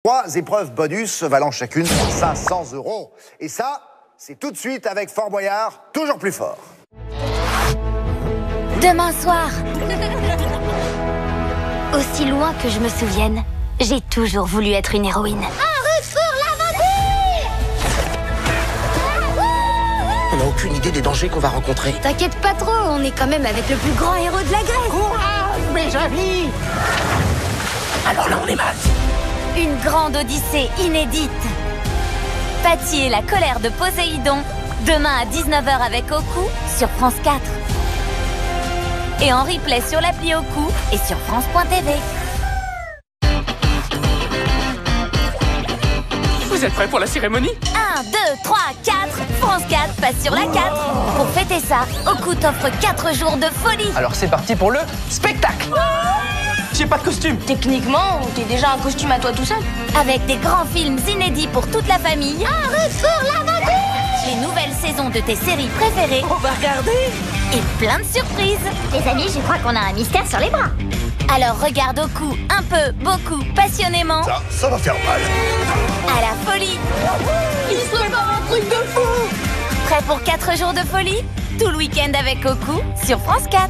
3 épreuves bonus valant chacune 500 €. Et ça, c'est tout de suite avec Fort Boyard, toujours plus fort. Demain soir. Aussi loin que je me souvienne, j'ai toujours voulu être une héroïne. En route pour l'aventure! On n'a aucune idée des dangers qu'on va rencontrer. T'inquiète pas trop, on est quand même avec le plus grand héros de la Grèce. Courage, mes amis! Alors là, on est mal. Une grande odyssée inédite. Patty et la colère de Poséidon, demain à 19h avec Oku sur France 4. Et en replay sur l'appli Oku et sur France.tv. Vous êtes prêts pour la cérémonie? 1, 2, 3, 4. France 4 passe sur la 4. Pour fêter ça, Oku t'offre 4 jours de folie. Alors c'est parti pour le spectacle. J'ai pas de costume. Techniquement, t'es déjà un costume à toi tout seul. Avec des grands films inédits pour toute la famille. En route pour l'aventure! Les nouvelles saisons de tes séries préférées. On va regarder. Et plein de surprises. Les amis, je crois qu'on a un mystère sur les bras. Alors regarde Oku un peu, beaucoup, passionnément. Ça va faire mal. À la folie. Il se prépare un truc de fou. Prêt pour 4 jours de folie? Tout le week-end avec Oku sur France 4.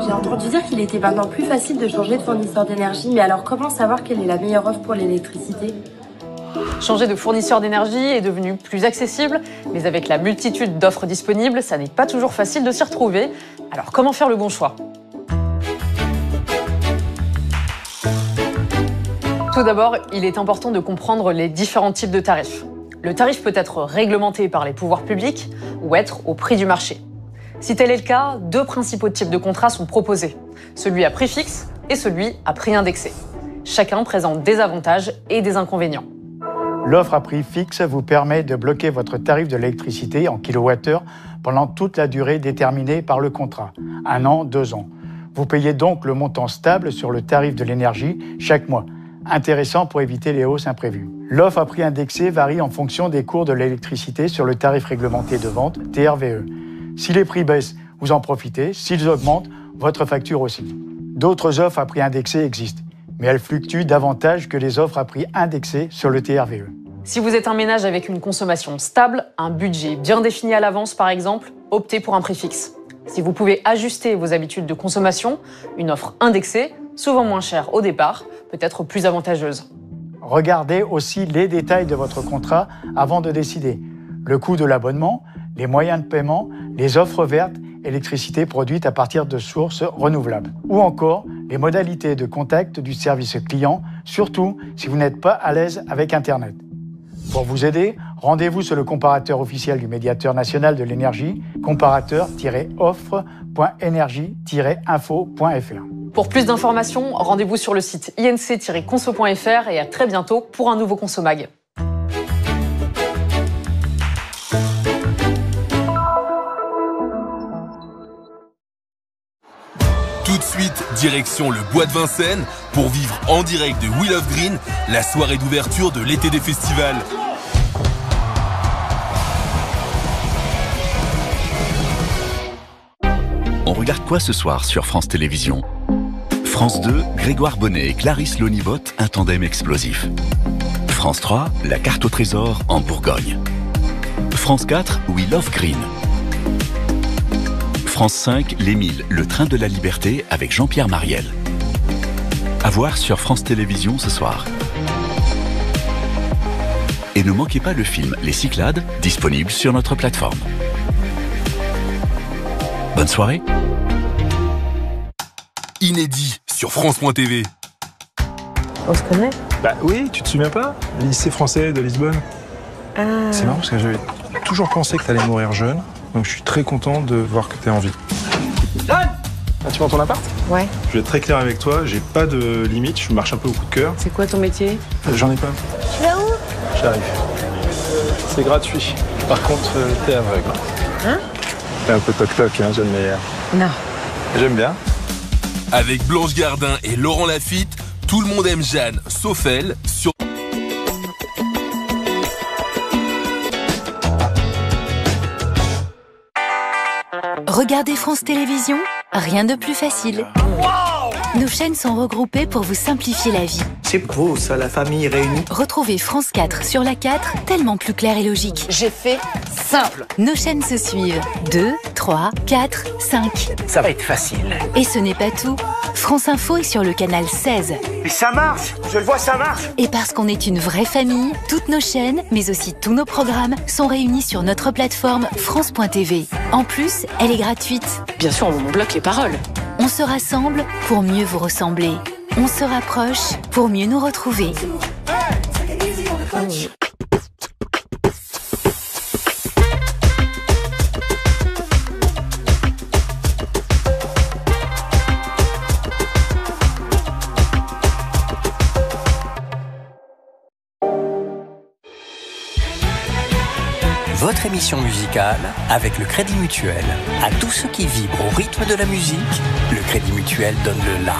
J'ai entendu dire qu'il était maintenant plus facile de changer de fournisseur d'énergie, mais alors comment savoir quelle est la meilleure offre pour l'électricité? Changer de fournisseur d'énergie est devenu plus accessible, mais avec la multitude d'offres disponibles, ça n'est pas toujours facile de s'y retrouver. Alors comment faire le bon choix? Tout d'abord, il est important de comprendre les différents types de tarifs. Le tarif peut être réglementé par les pouvoirs publics ou être au prix du marché. Si tel est le cas, 2 principaux types de contrats sont proposés, celui à prix fixe et celui à prix indexé. Chacun présente des avantages et des inconvénients. L'offre à prix fixe vous permet de bloquer votre tarif de l'électricité en kilowattheure pendant toute la durée déterminée par le contrat, 1 an, 2 ans. Vous payez donc le montant stable sur le tarif de l'énergie chaque mois, intéressant pour éviter les hausses imprévues. L'offre à prix indexé varie en fonction des cours de l'électricité sur le tarif réglementé de vente, TRVE. Si les prix baissent, vous en profitez. S'ils augmentent, votre facture aussi. D'autres offres à prix indexé existent, mais elles fluctuent davantage que les offres à prix indexé sur le TRVE. Si vous êtes un ménage avec une consommation stable, un budget bien défini à l'avance par exemple, optez pour un prix fixe. Si vous pouvez ajuster vos habitudes de consommation, une offre indexée, souvent moins chère au départ, peut être plus avantageuse. Regardez aussi les détails de votre contrat avant de décider. Le coût de l'abonnement, les moyens de paiement, les offres vertes, électricité produite à partir de sources renouvelables. Ou encore, les modalités de contact du service client, surtout si vous n'êtes pas à l'aise avec Internet. Pour vous aider, rendez-vous sur le comparateur officiel du Médiateur national de l'énergie, comparateur-offre.energie-info.fr. Pour plus d'informations, rendez-vous sur le site inc-conso.fr et à très bientôt pour un nouveau Consomag. Tout de suite, direction le Bois de Vincennes pour vivre en direct de We Love Green, la soirée d'ouverture de l'été des festivals. On regarde quoi ce soir sur France Télévisions? France 2, Grégoire Bonnet et Clarisse Lonibot, un tandem explosif. France 3, la carte au trésor en Bourgogne. France 4, We Love Green. France 5, l'Émile, le train de la liberté avec Jean-Pierre Mariel. À voir sur France Télévisions ce soir. Et ne manquez pas le film Les Cyclades, disponible sur notre plateforme. Bonne soirée. Inédit sur France.tv. On se connaît? Bah oui, tu te souviens pas? Lycée français de Lisbonne. C'est marrant parce que j'avais toujours pensé que t'allais mourir jeune. Donc je suis très content de voir que t'es en vie. John! Ah, tu vends ton appart? Ouais. Je vais être très clair avec toi, j'ai pas de limite, je marche un peu au coup de cœur. C'est quoi ton métier? J'en ai pas. Tu vas où? J'arrive. C'est gratuit. Par contre, t'es aveugle. Hein? T'es un peu toc-toc, hein, Jeanne Meyer. Non. J'aime bien. Avec Blanche Gardin et Laurent Lafitte, tout le monde aime Jeanne, sauf elle, sur... Regardez France Télévisions, rien de plus facile. Nos chaînes sont regroupées pour vous simplifier la vie. C'est beau ça, la famille réunie. Retrouvez France 4 sur la 4, tellement plus clair et logique. J'ai fait simple. Nos chaînes se suivent. 2, 3, 4, 5. Ça va être facile. Et ce n'est pas tout. France Info est sur le canal 16. Mais ça marche, je le vois, ça marche. Et parce qu'on est une vraie famille, toutes nos chaînes, mais aussi tous nos programmes, sont réunis sur notre plateforme France.tv. En plus, elle est gratuite. Bien sûr, on bloque les paroles. On se rassemble pour mieux vous ressembler. On se rapproche pour mieux nous retrouver. Votre émission musicale avec le Crédit Mutuel. À tous ceux qui vibrent au rythme de la musique, le Crédit Mutuel donne le la.